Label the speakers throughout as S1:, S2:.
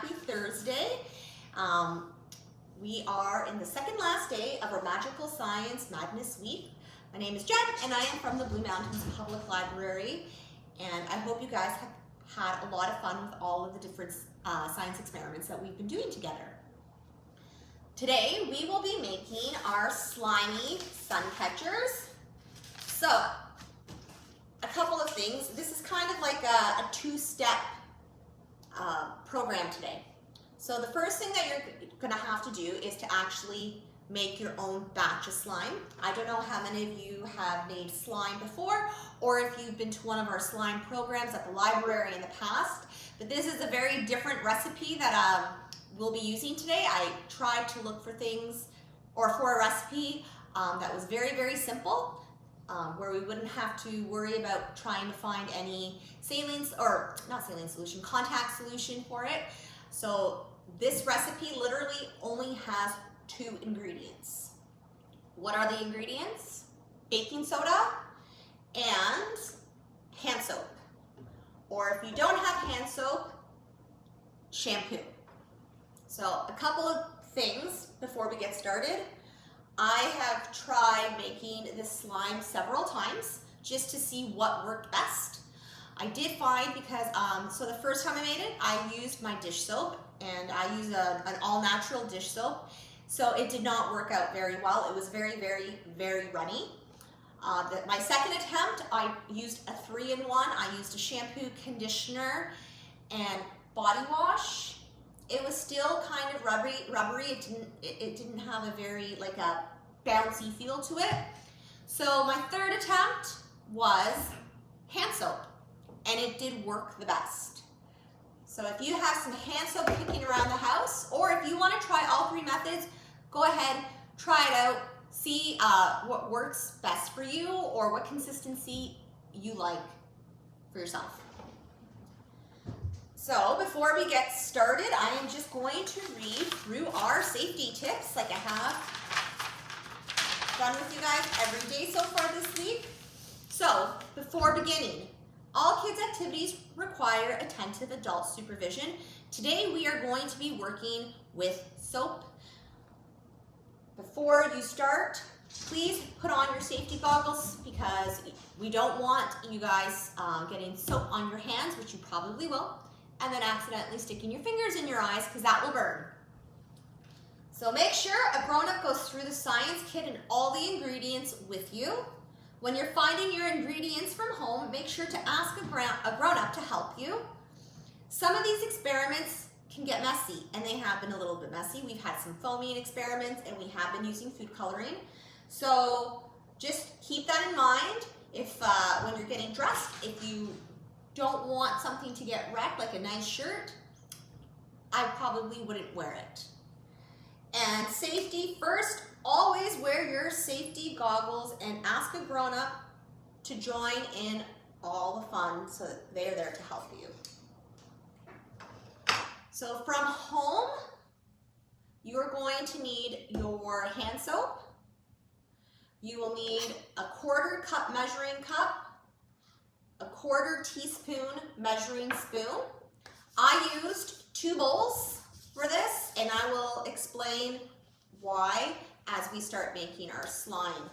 S1: happy Thursday. We are in the second last day of our Magical Science Madness Week. My name is Jen and I am from the Blue Mountains Public Library, and I hope you guys have had a lot of fun with all of the different science experiments that we've been doing together. Today we will be making our Slimey Sun Catchers. So, a couple of things. This is kind of like a two-step program today. So the first thing that you're going to have to do is to actually make your own batch of slime. I don't know how many of you have made slime before, or if you've been to one of our slime programs at the library in the past, but this is a very different recipe that we'll be using today. I tried to look for things, or for a recipe that was very, very simple, where we wouldn't have to worry about trying to find any contact solution for it. So this recipe literally only has 2 ingredients. What are the ingredients? Baking soda and hand soap. Or if you don't have hand soap, shampoo. So a couple of things before we get started. I have tried making this slime several times just to see what worked best. I did find, because, so the first time I made it, I used my dish soap, and I use an all-natural dish soap. So it did not work out very well. It was very, very, very runny. My second attempt, I used a 3-in-1. I used a shampoo, conditioner, and body wash. It was still kind of rubbery. It didn't have a very, like, a bouncy feel to it. So my third attempt was hand soap, and it did work the best. So if you have some hand soap kicking around the house, or if you want to try all 3 methods, go ahead, try it out, see what works best for you, or what consistency you like for yourself. So before we get started, I am just going to read through our safety tips like I have done with you guys every day so far this week. So before beginning, all kids' activities require attentive adult supervision. Today we are going to be working with soap. Before you start, please put on your safety goggles, because we don't want you guys getting soap on your hands, which you probably will, and then accidentally sticking your fingers in your eyes, because that will burn. So make sure a grown-up goes through the science kit and all the ingredients with you. When you're finding your ingredients from home, make sure to ask a grown-up to help you. Some of these experiments can get messy, and they have been a little bit messy. We've had some foaming experiments, and we have been using food coloring. So just keep that in mind. If when you're getting dressed, if you don't want something to get wrecked, like a nice shirt, I probably wouldn't wear it. And safety first, always wear your safety goggles and ask a grown-up to join in all the fun, so that they're there to help you. So from home, you're going to need your hand soap. You will need a 1/4 cup measuring cup, a 1/4 teaspoon measuring spoon. I used 2 bowls for this, and I will explain why as we start making our slime.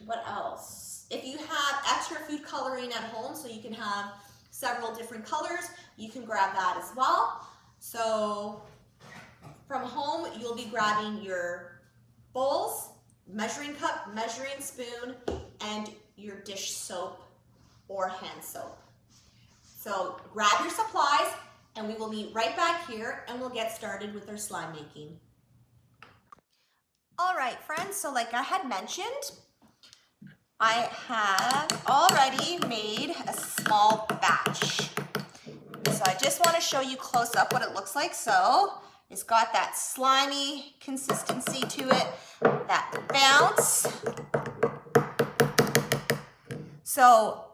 S1: What else? If you have extra food coloring at home, so you can have several different colors, you can grab that as well. So from home, you'll be grabbing your bowls, measuring cup, measuring spoon, and your dish soap or hand soap. So grab your supplies, and we will meet right back here, and we'll get started with our slime making. All right, friends, so like I had mentioned, I have already made a small batch. So I just want to show you close up what it looks like. So it's got that slimy consistency to it, that bounce. So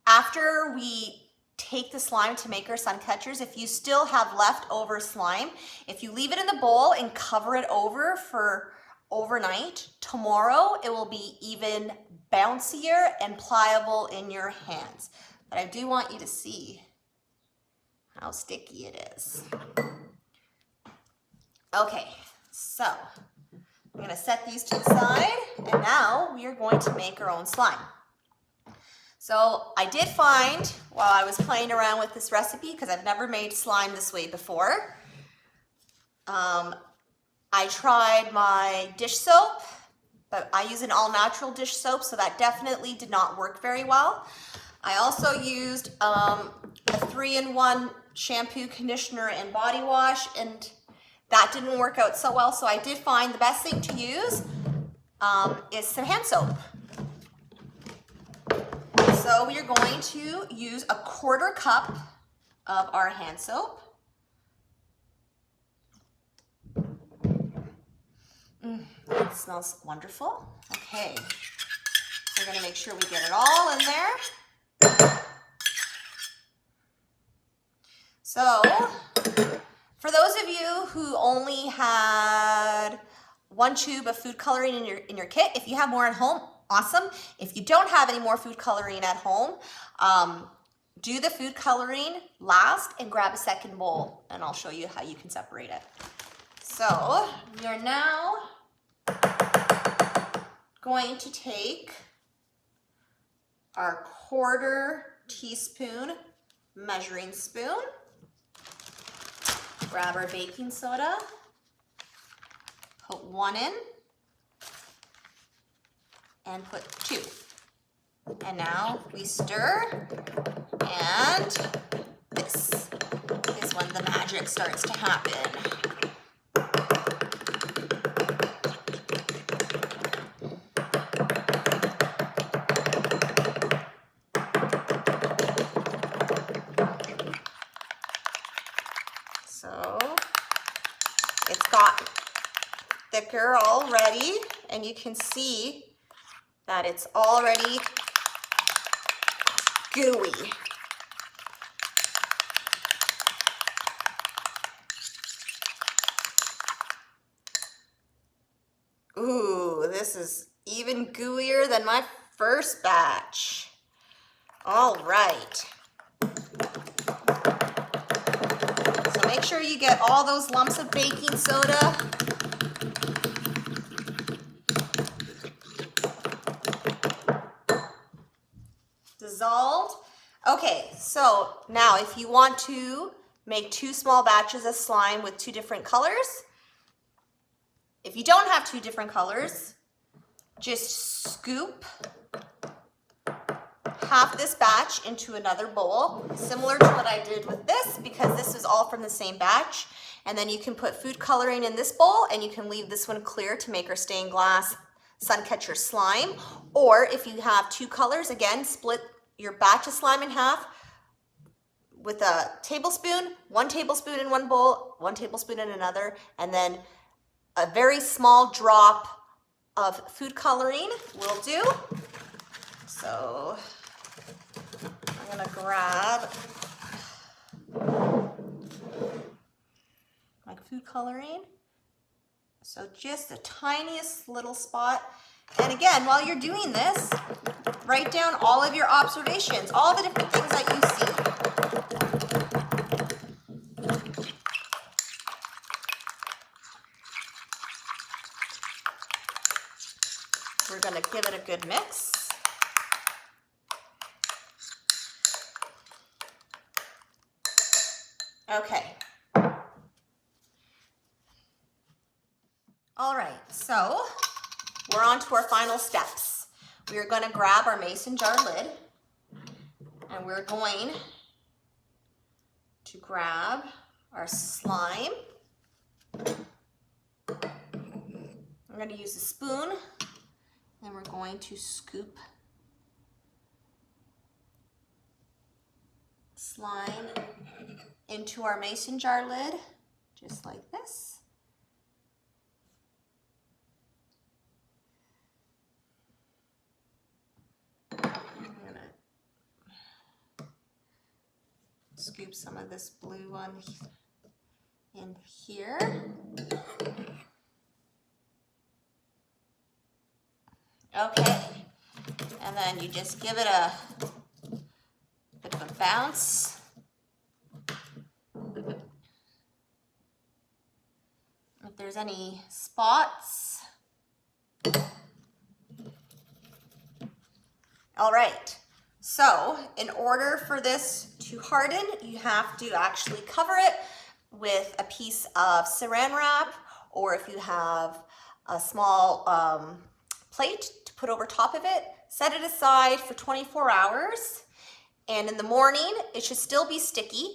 S1: after we take the slime to make our sun catchers, if you still have leftover slime, if you leave it in the bowl and cover it over for overnight, tomorrow it will be even bouncier and pliable in your hands. But I do want you to see how sticky it is. Okay, so I'm gonna set these to the side, and now we are going to make our own slime. So I did find, while I was playing around with this recipe, because I've never made slime this way before, I tried my dish soap, but I use an all-natural dish soap, so that definitely did not work very well. I also used a 3-in-1 shampoo, conditioner, and body wash, and that didn't work out so well, so I did find the best thing to use is some hand soap. So we are going to use a 1/4 cup of our hand soap. It smells wonderful. Okay, we're going to make sure we get it all in there. So, for those of you who only had 1 tube of food coloring in your kit, if you have more at home, awesome. If you don't have any more food coloring at home, do the food coloring last and grab a second bowl, and I'll show you how you can separate it. So, we are now going to take our 1/4 teaspoon measuring spoon, grab our baking soda, put 1 in, and put 2. And now we stir, and this is when the magic starts to happen. So it's got thicker already, and you can see that it's already gooey. Ooh, this is even gooier than my first batch. All right. So make sure you get all those lumps of baking soda. Dissolved. Okay, so now if you want to make 2 small batches of slime with 2 different colors, if you don't have 2 different colors, just scoop half this batch into another bowl, similar to what I did with this, because this is all from the same batch. And then you can put food coloring in this bowl, and you can leave this one clear to make our stained glass sun catcher slime. Or if you have 2 colors, again, split your batch of slime in half with a tablespoon, 1 tablespoon in one bowl, 1 tablespoon in another, and then a very small drop of food coloring will do. So I'm gonna grab my food coloring. So just the tiniest little spot. And again, while you're doing this, write down all of your observations, all the different things that you see. We're going to give it a good mix. Okay. All right, so we're on to our final steps. We are going to grab our mason jar lid, and we're going to grab our slime. I'm going to use a spoon, and we're going to scoop slime into our mason jar lid, just like this. Scoop some of this blue one in here. Okay, and then you just give it a bit of a bounce if there's any spots. All right, so in order for this to harden, you have to actually cover it with a piece of saran wrap, or if you have a small plate to put over top of it, set it aside for 24 hours. And in the morning, it should still be sticky.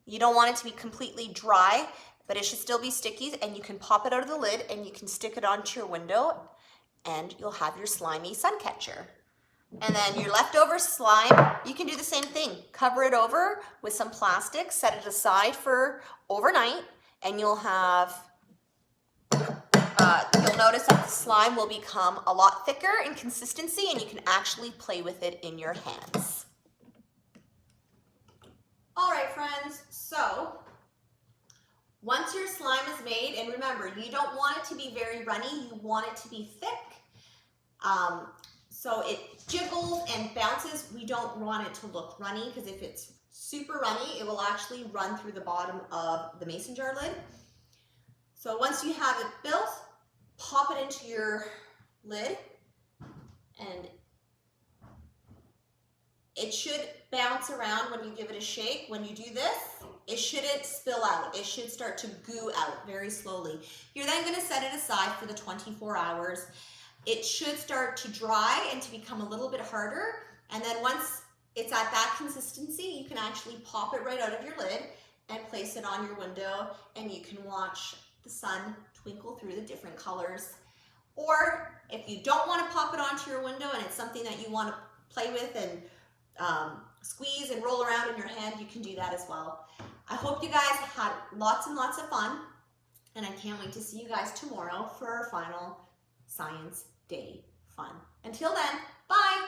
S1: You don't want it to be completely dry, but it should still be sticky, and you can pop it out of the lid and you can stick it onto your window and you'll have your slimy sun catcher. And then your leftover slime, you can do the same thing. Cover it over with some plastic, set it aside for overnight, and you'll have, you'll notice that the slime will become a lot thicker in consistency and you can actually play with it in your hands. All right, friends, so once your slime is made, and remember, you don't want it to be very runny, you want it to be thick. So it jiggles and bounces. We don't want it to look runny, because if it's super runny, it will actually run through the bottom of the mason jar lid. So once you have it built, pop it into your lid, and it should bounce around when you give it a shake. When you do this, it shouldn't spill out. It should start to goo out very slowly. You're then gonna set it aside for the 24 hours. It should start to dry and to become a little bit harder. And then once it's at that consistency, you can actually pop it right out of your lid and place it on your window, and you can watch the sun twinkle through the different colors. Or if you don't want to pop it onto your window and it's something that you want to play with and squeeze and roll around in your hand, you can do that as well. I hope you guys had lots and lots of fun, and I can't wait to see you guys tomorrow for our final Science Day fun. Until then, bye!